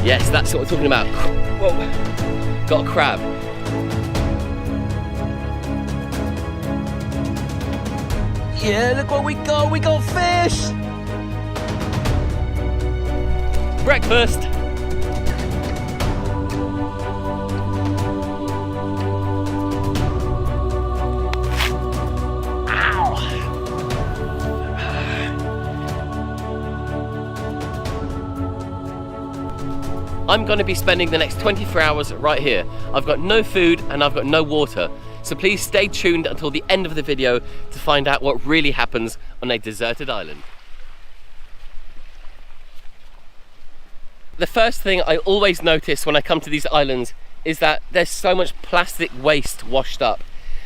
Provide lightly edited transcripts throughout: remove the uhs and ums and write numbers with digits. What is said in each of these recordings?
Yes, that's what we're talking about. Whoa, got a crab. Yeah, look what we got fish! Breakfast! I'm going to be spending the next 24 hours right here. I've got no food and I've got no water. So please stay tuned until the end of the video to find out what really happens on a deserted island. The first thing I always notice when I come to these islands is that there's so much plastic waste washed up.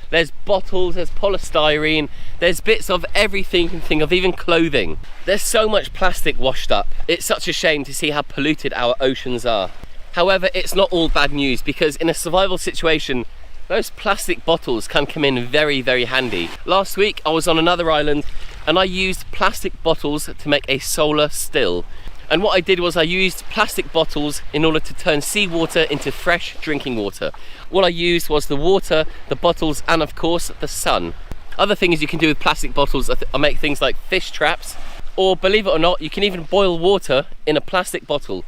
There's bottles, there's polystyrene, there's bits of everything you can think of, even clothing. There's so much plastic washed up. It's such a shame to see how polluted our oceans are. However, it's not all bad news, because in a survival situation, those plastic bottles can come in very, very handy. Last week, I was on another island and I used plastic bottles to make a solar still. And what I did was I used plastic bottles in order to turn seawater into fresh drinking water. What I used was the water, the bottles, and of course, the sun. Other things you can do with plastic bottles are make things like fish traps, or believe it or not, you can even boil water in a plastic bottle.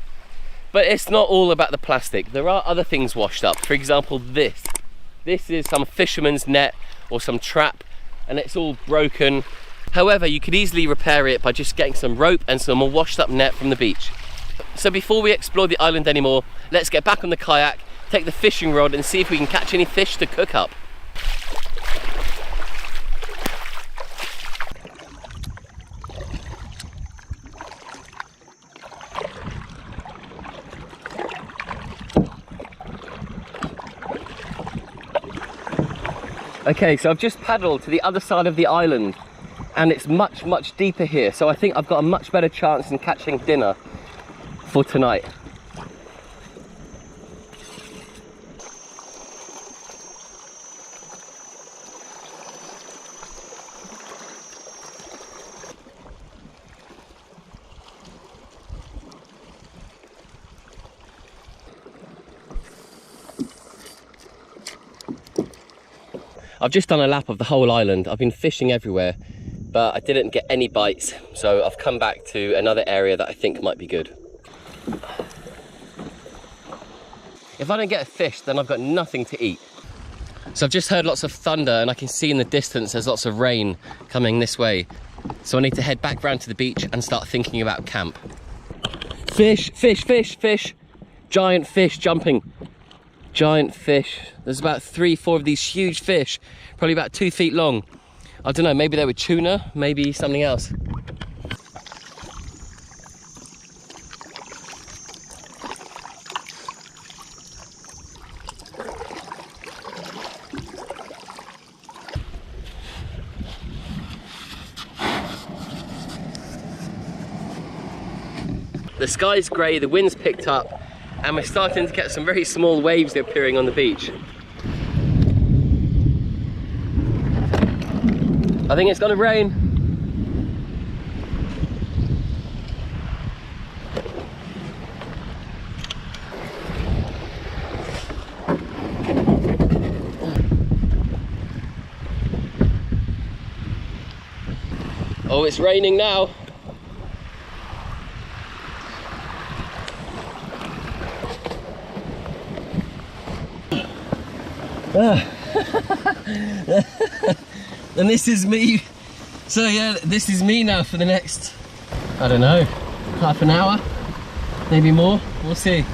But it's not all about the plastic. There are other things washed up. For example, this. This is some fisherman's net or some trap, and it's all broken. However, you could easily repair it by just getting some rope and some washed up net from the beach. So before we explore the island anymore, let's get back on the kayak, take the fishing rod and see if we can catch any fish to cook up. Okay, so I've just paddled to the other side of the island and it's much, much deeper here. So I think I've got a much better chance in catching dinner for tonight. I've just done a lap of the whole island. I've been fishing everywhere, but I didn't get any bites. So I've come back to another area that I think might be good. If I don't get a fish, then I've got nothing to eat. So I've just heard lots of thunder and I can see in the distance there's lots of rain coming this way. So I need to head back round to the beach and start thinking about camp. Fish, fish, fish, fish. Giant fish jumping. Giant fish. There's about 3-4 of these huge fish, probably about 2 feet long. I don't know, maybe they were tuna, maybe something else. The sky's grey, the wind's picked up, and we're starting to get some very small waves appearing on the beach. I think it's gonna rain. Oh, it's raining now. And this is me. So yeah, this is me now for the next, I don't know, half an hour, maybe more, we'll see.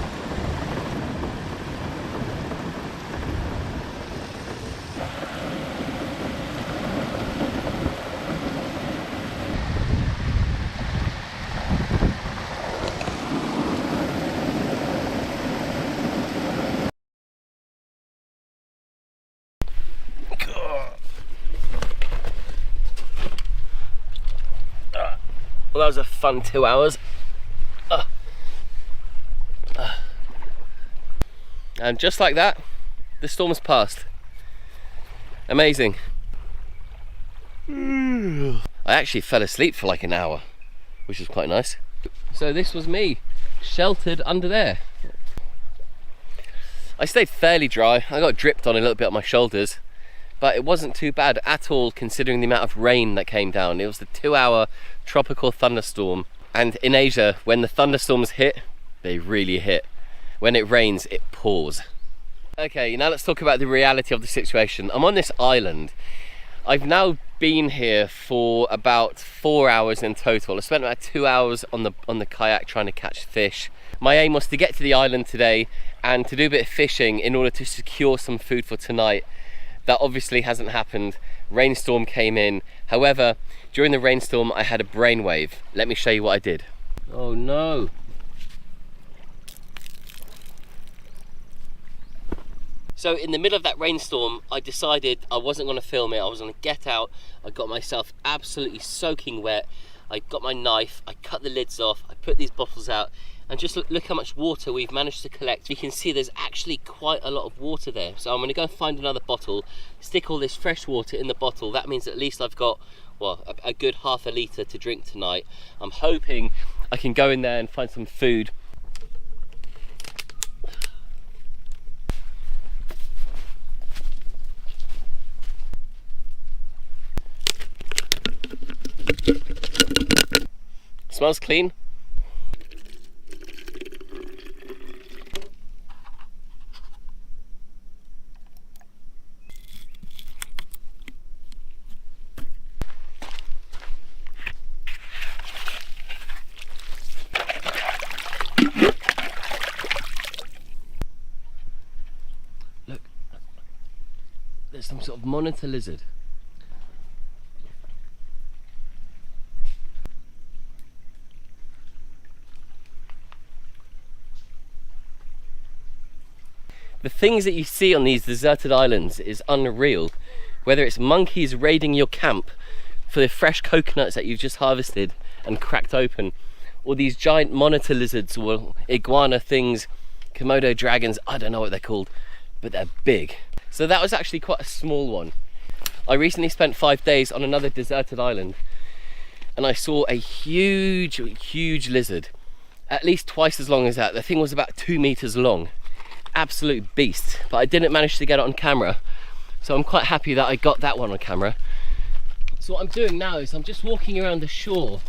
Well, that was a fun 2 hours. And just like that, the storm has passed. Amazing. I actually fell asleep for like an hour, which was quite nice. So this was me sheltered under there. I stayed fairly dry. I got dripped on a little bit on my shoulders, but it wasn't too bad at all considering the amount of rain that came down. It was the 2-hour tropical thunderstorm, and in Asia, when the thunderstorms hit, they really hit. When it rains, it pours. Okay, now let's talk about the reality of the situation. I'm on this island. I've now been here for about 4 hours in total. I spent about 2 hours on the kayak trying to catch fish. My aim was to get to the island today and to do a bit of fishing in order to secure some food for tonight. That obviously hasn't happened. Rainstorm came in. However, during the rainstorm I had a brainwave. Let me show you what I did. Oh no. So in the middle of that rainstorm, I decided I wasn't going to film it. I was going to get out. I got myself absolutely soaking wet. I got my knife, I cut the lids off, I put these bottles out, and just look how much water we've managed to collect. You can see there's actually quite a lot of water there. So I'm going to go and find another bottle, stick all this fresh water in the bottle. That means at least I've got, well, a good half a litre to drink tonight. I'm hoping I can go in there and find some food. Smells clean. Look, there's some sort of monitor lizard. The things that you see on these deserted islands is unreal. Whether it's monkeys raiding your camp for the fresh coconuts that you've just harvested and cracked open, or these giant monitor lizards or iguana things, Komodo dragons, I don't know what they're called, but they're big. So that was actually quite a small one. I recently spent 5 days on another deserted island and I saw a huge lizard, at least twice as long as that. The thing was about 2 meters long. Absolute beast, but I didn't manage to get it on camera, so I'm quite happy that I got that one on camera. So what I'm doing now is I'm just walking around the shore.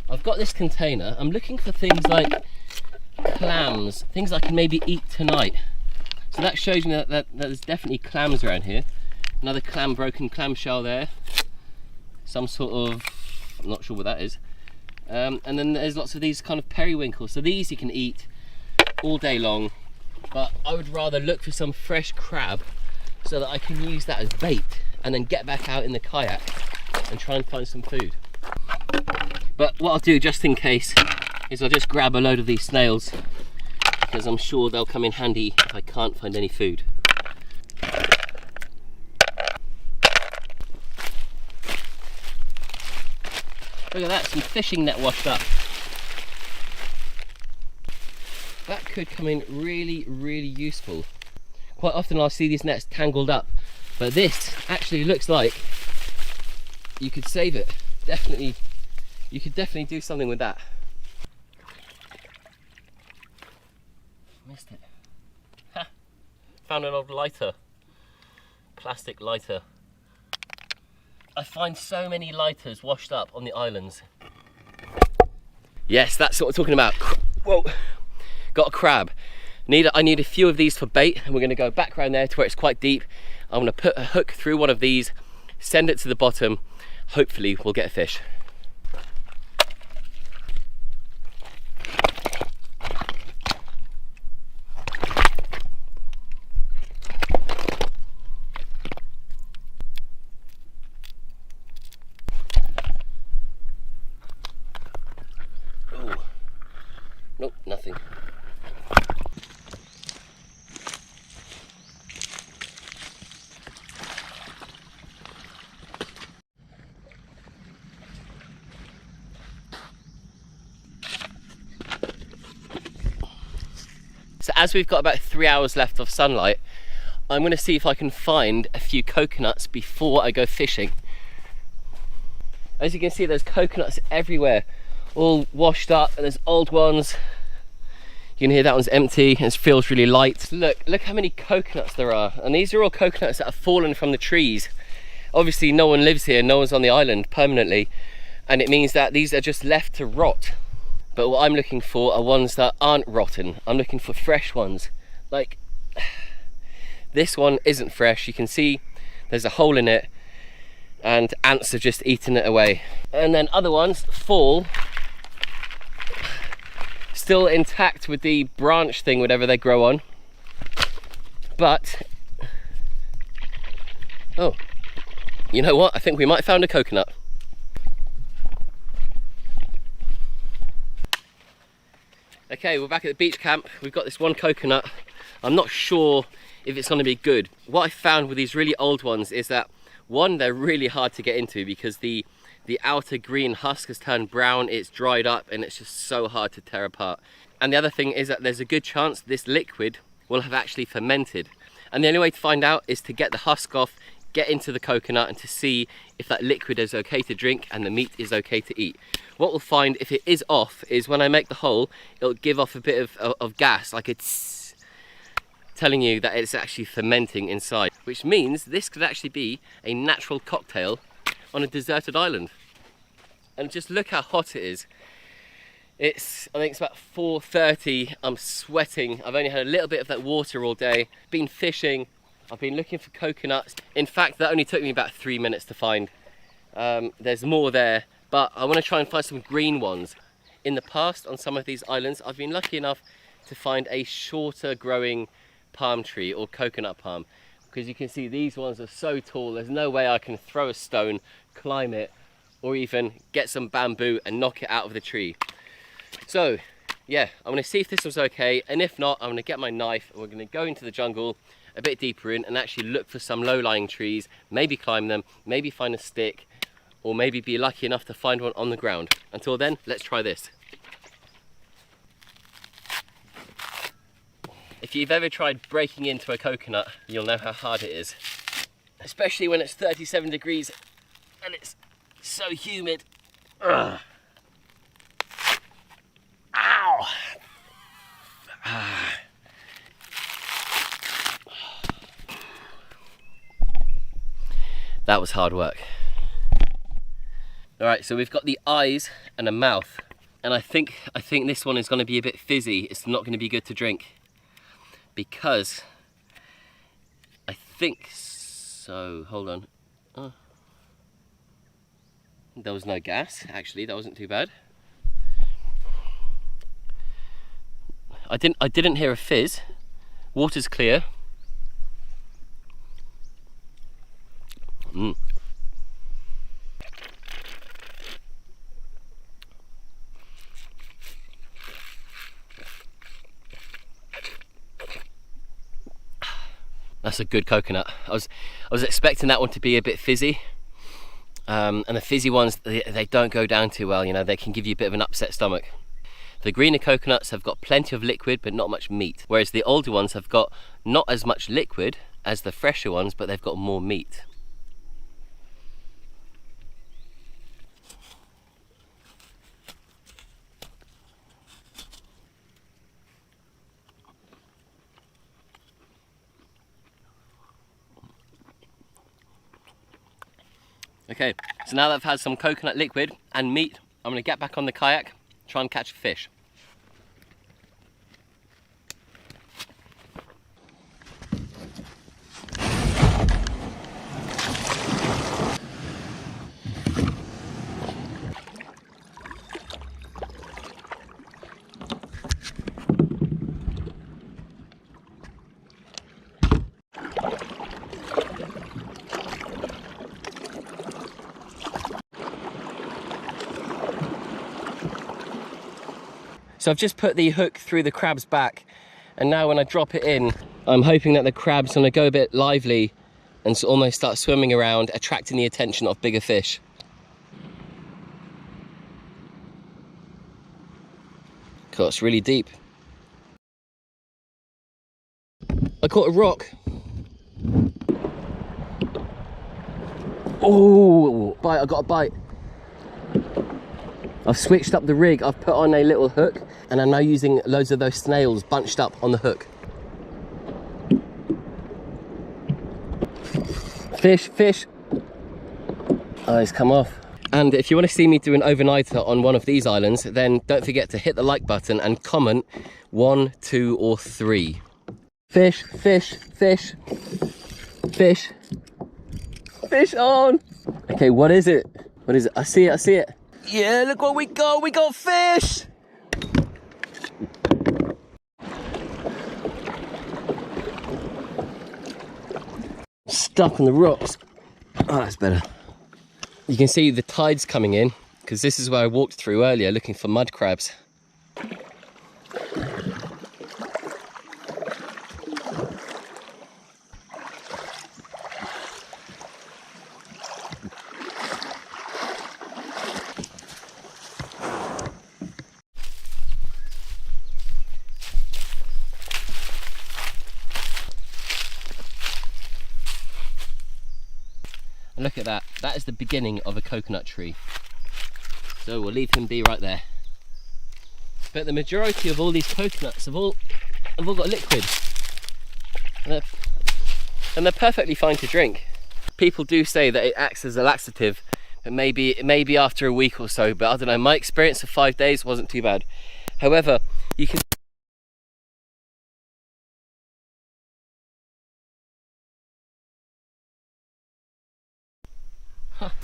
I've got this container. I'm looking for things like clams, things I can maybe eat tonight. So that shows me that there's definitely clams around here. Another broken clamshell there, some sort of, I'm not sure what that is, and then there's lots of these kind of periwinkles. So these you can eat all day long. But I would rather look for some fresh crab so that I can use that as bait and then get back out in the kayak and try and find some food. But what I'll do just in case is I'll just grab a load of these snails, because I'm sure they'll come in handy if I can't find any food. Look at that, some fishing net washed up. That could come in really useful. Quite often I'll see these nets tangled up, but this actually looks like you could save it. Definitely, you could definitely do something with that. Missed it. Ha! Found an old lighter. Plastic lighter. I find so many lighters washed up on the islands. Yes, that's what we're talking about. Whoa! Got a crab. I need a few of these for bait, and we're going to go back around there to where it's quite deep. I'm going to put a hook through one of these, send it to the bottom. Hopefully we'll get a fish. Oh, nope, nothing. So as we've got about 3 hours left of sunlight, I'm going to see if I can find a few coconuts before I go fishing. As you can see, there's coconuts everywhere, all washed up, and there's old ones, You can hear that one's empty. It feels really light. Look how many coconuts there are. And these are all coconuts that have fallen from the trees. Obviously no one lives here, no one's on the island permanently. And it means that these are just left to rot. But what I'm looking for are ones that aren't rotten. I'm looking for fresh ones. Like, this one isn't fresh. You can see there's a hole in it and ants have just eaten it away. And then other ones fall still intact with the branch thing, whatever they grow on. But, oh, you know what? I think we might have found a coconut. Okay, we're back at the beach camp. We've got this one coconut. I'm not sure if it's gonna be good. What I found with these really old ones is that, one, they're really hard to get into because the outer green husk has turned brown, it's dried up, and it's just so hard to tear apart. And the other thing is that there's a good chance this liquid will have actually fermented. And the only way to find out is to get the husk off, get into the coconut, and to see if that liquid is okay to drink and the meat is okay to eat. What we'll find if it is off is when I make the hole, it'll give off a bit of gas, like it's telling you that it's actually fermenting inside, which means this could actually be a natural cocktail on a deserted island. And just look how hot it is. I think it's about 4:30, I'm sweating, I've only had a little bit of that water all day, been fishing, I've been looking for coconuts. In fact, that only took me about 3 minutes to find. There's more there, but I want to try and find some green ones. In the past, on some of these islands, I've been lucky enough to find a shorter growing palm tree or coconut palm, because you can see these ones are so tall, there's no way I can throw a stone, climb it, or even get some bamboo and knock it out of the tree. So yeah, I'm going to see if this was okay, and if not, I'm going to get my knife and we're going to go into the jungle a bit deeper in and actually look for some low-lying trees, maybe climb them, maybe find a stick, or maybe be lucky enough to find one on the ground. Until then, let's try this. If you've ever tried breaking into a coconut, you'll know how hard it is. Especially when it's 37 degrees and it's so humid. Ugh. Ow! That was hard work. All right, so we've got the eyes and a mouth, and I think this one is going to be a bit fizzy. It's not going to be good to drink because I think so. Hold on. Oh. There was no gas. Actually, that wasn't too bad. I didn't hear a fizz. Water's clear. Mm. That's a good coconut. I was expecting that one to be a bit fizzy, and the fizzy ones, they don't go down too well. You know, they can give you a bit of an upset stomach. The greener coconuts have got plenty of liquid but not much meat, whereas the older ones have got not as much liquid as the fresher ones, but they've got more meat. Okay, so now that I've had some coconut liquid and meat, I'm going to get back on the kayak, try and catch a fish. So I've just put the hook through the crab's back, and now when I drop it in, I'm hoping that the crab's gonna go a bit lively and almost start swimming around, attracting the attention of bigger fish. God, it's really deep. I caught a rock. Oh, bite, I got a bite. I've switched up the rig, I've put on a little hook, and I'm now using loads of those snails bunched up on the hook. Fish, fish. Oh, he's come off. And if you want to see me do an overnighter on one of these islands, then don't forget to hit the like button and comment 1, 2, or 3. Fish, fish, fish, fish, fish on. Okay, what is it? What is it? I see it, I see it. Yeah, look what we got fish. Stuck on the rocks. Oh, that's better. You can see the tide's coming in, because this is where I walked through earlier looking for mud crabs. And look at that, that is the beginning of a coconut tree. So we'll leave him be right there. But the majority of all these coconuts have all got liquid. And they're perfectly fine to drink. People do say that it acts as a laxative, but maybe after a week or so, but I don't know, my experience of 5 days wasn't too bad. However, you can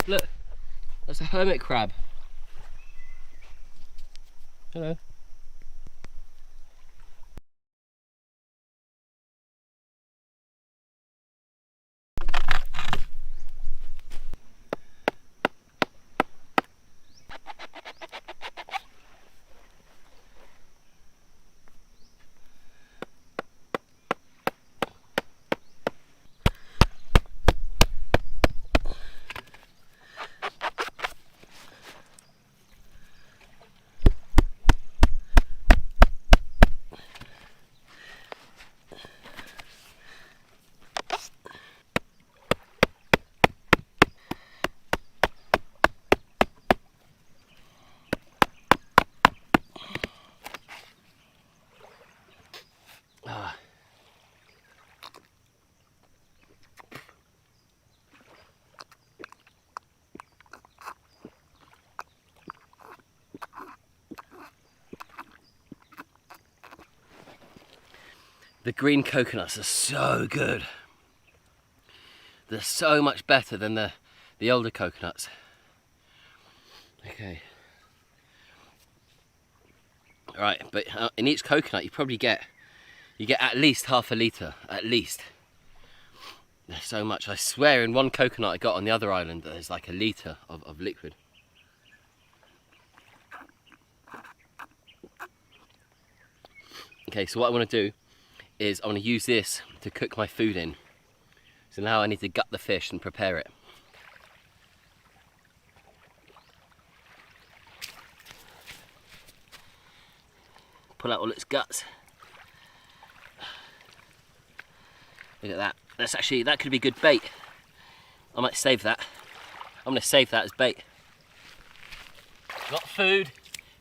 look, that's a hermit crab. Hello. The green coconuts are so good. They're so much better than the older coconuts. Okay. All right, but in each coconut you probably get at least half a litre, at least. There's so much. I swear in one coconut I got on the other island there's like a litre of liquid. Okay, so what I want to do is I want to use this to cook my food in. So now I need to gut the fish and prepare it. Pull out all its guts. Look at that. That could be good bait. I might save that. I'm going to save that as bait. Got food,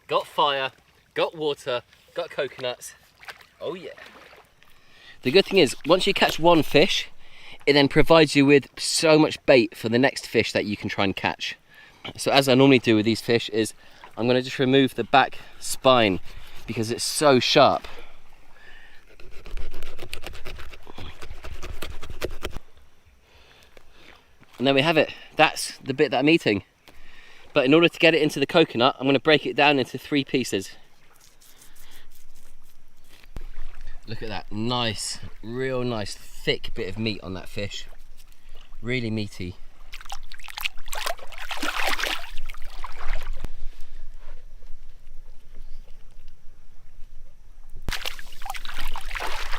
got fire, got water, got coconuts. Oh yeah. The good thing is, once you catch one fish, it then provides you with so much bait for the next fish that you can try and catch. So as I normally do with these fish is, I'm going to just remove the back spine because it's so sharp. And there we have it. That's the bit that I'm eating. But in order to get it into the coconut, I'm going to break it down into 3 pieces. Look at that, nice, real nice thick bit of meat on that fish. Really meaty.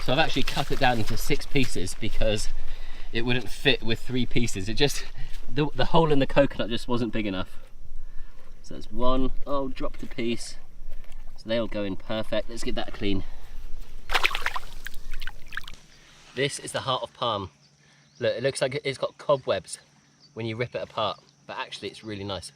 So I've actually cut it down into 6 pieces because it wouldn't fit with 3 pieces. It just, the hole in the coconut just wasn't big enough. So that's 1, oh, dropped a piece. So they all go in perfect. Let's get that clean. This is the heart of palm. Look, it looks like it's got cobwebs when you rip it apart, but actually it's really nice.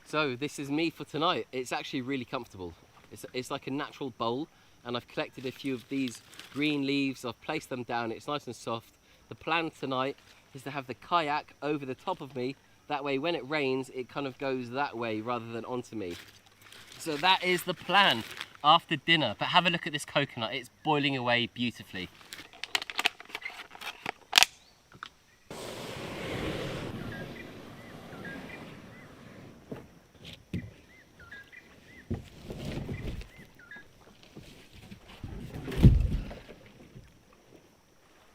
So this is me for tonight. It's actually really comfortable. It's like a natural bowl, and I've collected a few of these green leaves. I've placed them down. It's nice and soft. The plan tonight is to have the kayak over the top of me. That way when it rains, it kind of goes that way rather than onto me. So that is the plan after dinner. But have a look at this coconut. It's boiling away beautifully.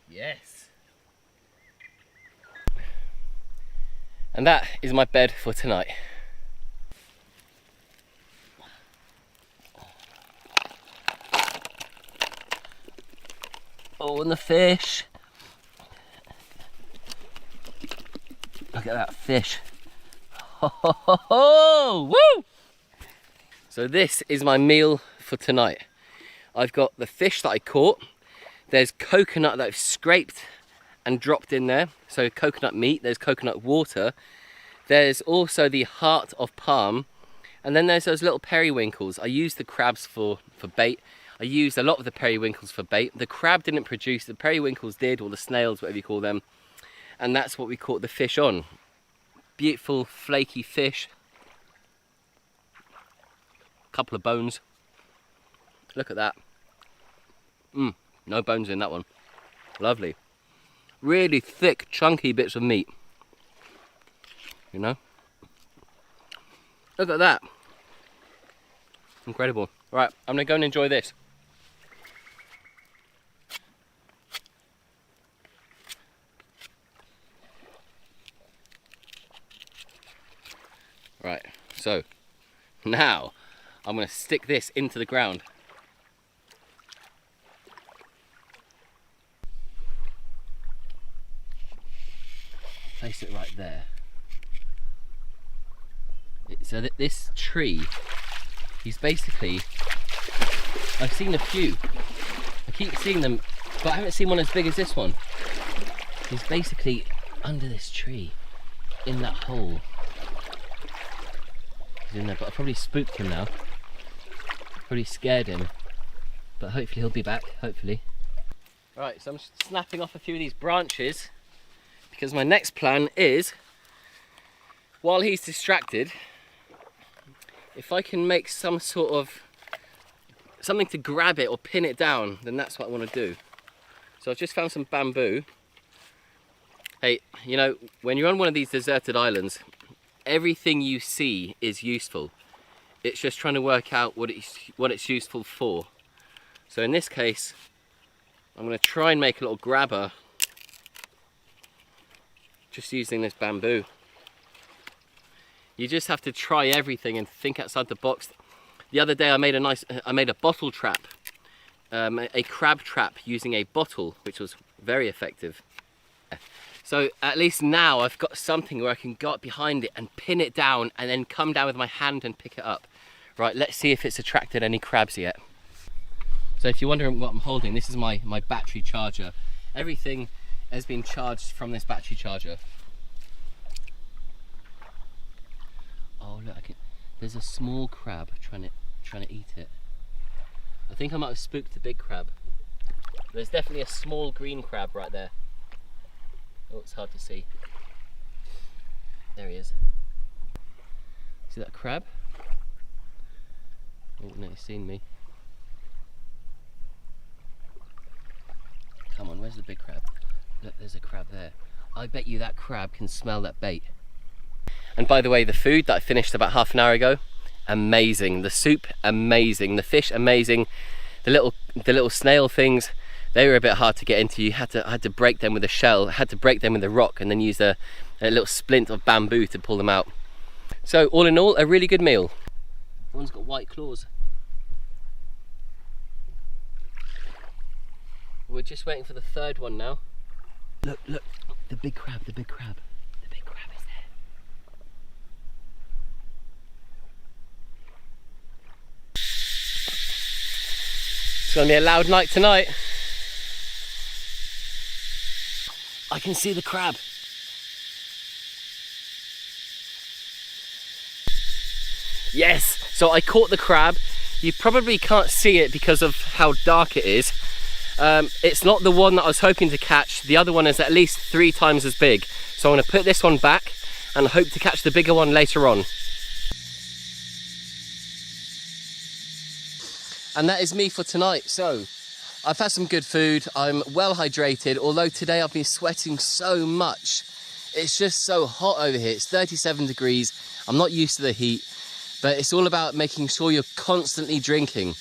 Yes. And that is my bed for tonight. Oh, and the fish. Look at that fish. Ho, ho, ho, ho. Woo! So this is my meal for tonight. I've got the fish that I caught. There's coconut that I've scraped and dropped in there. So coconut meat, there's coconut water. There's also the heart of palm. And then there's those little periwinkles. I used the crabs for bait. I used a lot of the periwinkles for bait. The crab didn't produce, the periwinkles did, or the snails, whatever you call them. And that's what we caught the fish on. Beautiful flaky fish. Couple of bones. Look at that. No bones in that one. Lovely. Really thick, chunky bits of meat. You know? Look at that. Incredible. Right, I'm gonna go and enjoy this. Right, so now I'm gonna stick this into the ground. Place it right there. So that this tree, he's basically, I've seen a few. I keep seeing them, but I haven't seen one as big as this one. He's basically under this tree, in that hole. He's in there, but I probably spooked him now. Probably scared him. But hopefully he'll be back, hopefully. Right, so I'm snapping off a few of these branches, because my next plan is, while he's distracted, if I can make some sort of something to grab it or pin it down, then that's what I want to do. So I've just found some bamboo. Hey, you know, when you're on one of these deserted islands, everything you see is useful. It's just trying to work out what it's useful for. So in this case, I'm going to try and make a little grabber just using this bamboo. You just have to try everything and think outside the box. The other day I made a bottle trap, a crab trap using a bottle, which was very effective. So at least now I've got something where I can go up behind it and pin it down and then come down with my hand and pick it up. Right, let's see if it's attracted any crabs yet. So if you're wondering what I'm holding, this is my battery charger. Everything has been charged from this battery charger. Oh look, there's a small crab trying to eat it. I think I might have spooked the big crab. There's definitely a small green crab right there. Oh, it's hard to see. There he is. See that crab? Oh no, he's seen me. Come on, where's the big crab? Look, there's a crab there. I bet you that crab can smell that bait. And by the way, the food that I finished about half an hour ago, amazing. The soup, amazing. The fish, amazing. The little snail things, they were a bit hard to get into. You had to break them with a shell, had to break them with a rock, and then use a little splint of bamboo to pull them out. So all in all, a really good meal. One's got white claws. We're just waiting for the third one now. Look, look, the big crab, the big crab. The big crab is there. It's gonna be a loud night tonight. I can see the crab. Yes, so I caught the crab. You probably can't see it because of how dark it is. It's not the one that I was hoping to catch. The other one is at least 3 times as big. So I'm going to put this one back and hope to catch the bigger one later on. And that is me for tonight. So I've had some good food. I'm well hydrated, although today I've been sweating so much. It's just so hot over here. It's 37 degrees. I'm not used to the heat, but it's all about making sure you're constantly drinking.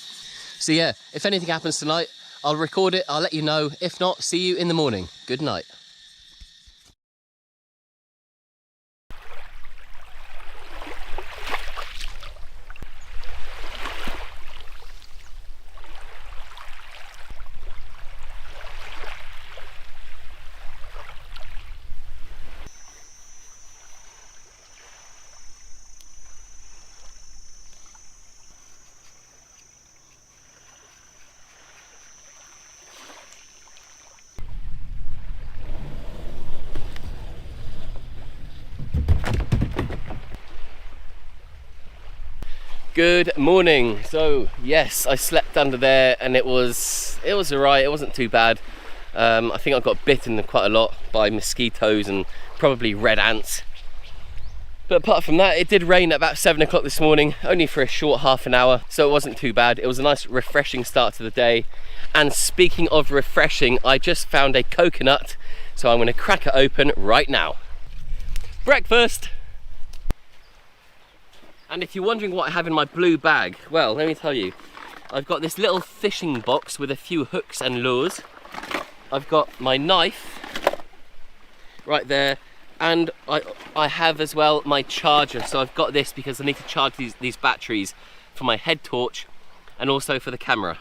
So yeah, if anything happens tonight, I'll record it, I'll let you know. If not, see you in the morning. Good night. Good morning. So yes, I slept under there and it was alright. It wasn't too bad. I think I got bitten quite a lot by mosquitoes and probably red ants. But apart from that, it did rain at about 7 o'clock this morning, only for a short half an hour, so it wasn't too bad. It was a nice refreshing start to the day. And speaking of refreshing, I just found a coconut, so I'm going to crack it open right now. Breakfast! And if you're wondering what I have in my blue bag, well, let me tell you. I've got this little fishing box with a few hooks and lures. I've got my knife right there, and I have as well my charger. So I've got this because I need to charge these batteries for my head torch and also for the camera.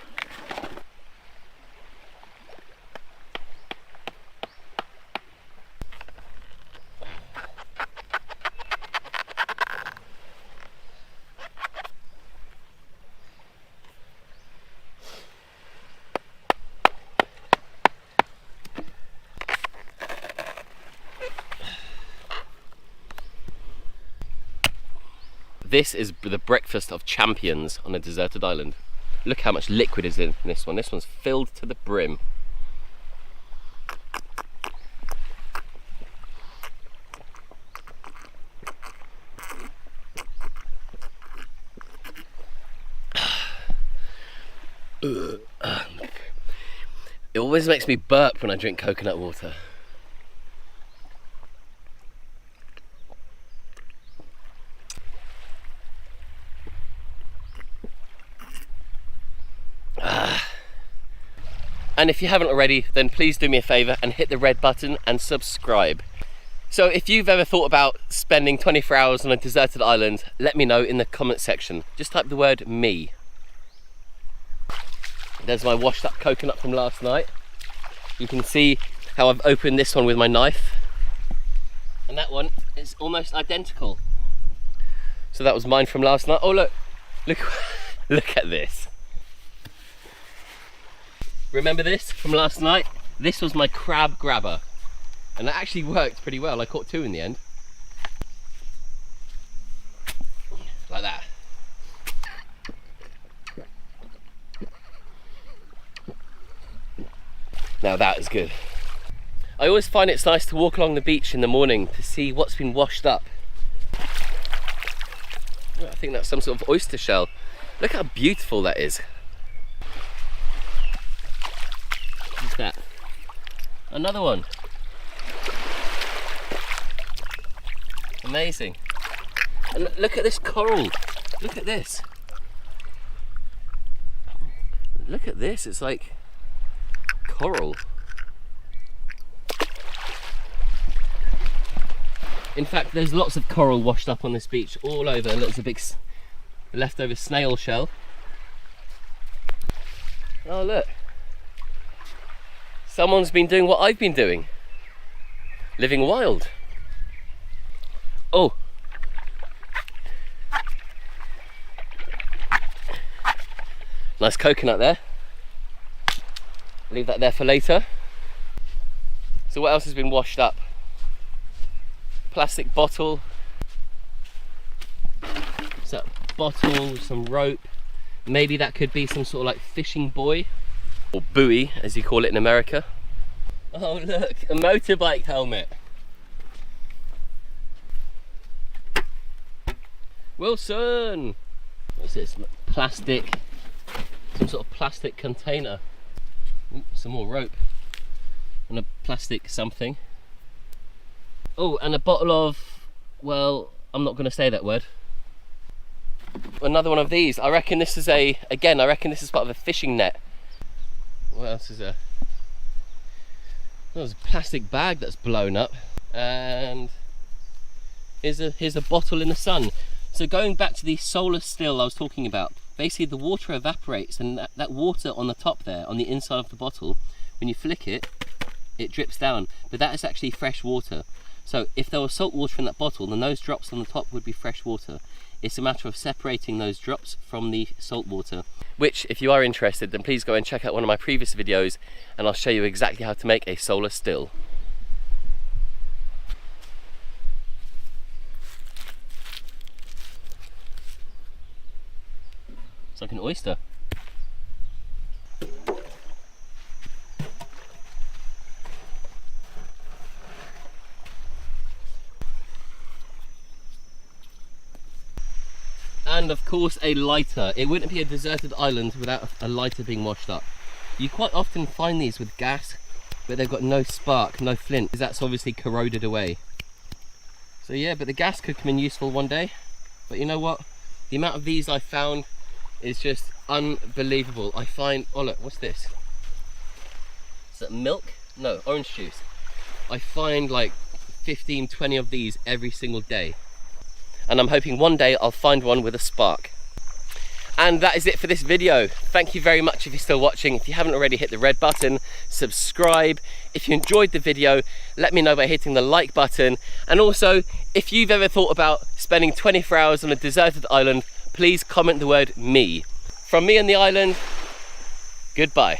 This is the breakfast of champions on a deserted island. Look how much liquid is in this one. This one's filled to the brim. It always makes me burp when I drink coconut water. And if you haven't already, then please do me a favor and hit the red button and subscribe. So if you've ever thought about spending 24 hours on a deserted island, let me know in the comment section. Just type the word me. There's my washed up coconut from last night. You can see how I've opened this one with my knife. And that one is almost identical. So that was mine from last night. Oh look, look at this. Remember this from last night? This was my crab grabber. And that actually worked pretty well. I caught 2 in the end. Like that. Now that is good. I always find it's nice to walk along the beach in the morning to see what's been washed up. I think that's some sort of oyster shell. Look how beautiful that is. What's that? Another one. Amazing. And look at this coral. Look at this. Look at this. It's like coral. In fact, there's lots of coral washed up on this beach all over. There's a big leftover snail shell. Oh look. Someone's been doing what I've been doing. Living wild. Oh. Nice coconut there. Leave that there for later. So what else has been washed up? Plastic bottle. So bottle, some rope. Maybe that could be some sort of like fishing buoy, or buoy as you call it in America. Oh look, a motorbike helmet. Wilson! What's this? Plastic, some sort of plastic container. Ooh, some more rope. And a plastic something. Oh, and a bottle of, well, I'm not going to say that word. Another one of these. I reckon this is I reckon this is part of a fishing net. What else is there? There's a plastic bag that's blown up. And here's a bottle in the sun. So going back to the solar still I was talking about, basically the water evaporates, and that water on the top there, on the inside of the bottle, when you flick it, it drips down. But that is actually fresh water. So if there was salt water in that bottle, then those drops on the top would be fresh water. It's a matter of separating those drops from the salt water. Which, if you are interested, then please go and check out one of my previous videos and I'll show you exactly how to make a solar still. It's like an oyster. And of course a lighter. It wouldn't be a deserted island without a lighter being washed up. You quite often find these with gas, but they've got no spark, no flint, because that's obviously corroded away. So yeah, but the gas could come in useful one day. But you know what? The amount of these I found is just unbelievable. I find, oh look, what's this? Is that milk? No, orange juice. I find like 15, 20 of these every single day. And I'm hoping one day I'll find one with a spark. And that is it for this video. Thank you very much if you're still watching. If you haven't already, hit the red button, subscribe. If you enjoyed the video, let me know by hitting the like button. And also, if you've ever thought about spending 24 hours on a deserted island, please comment the word me. From me and the island, goodbye.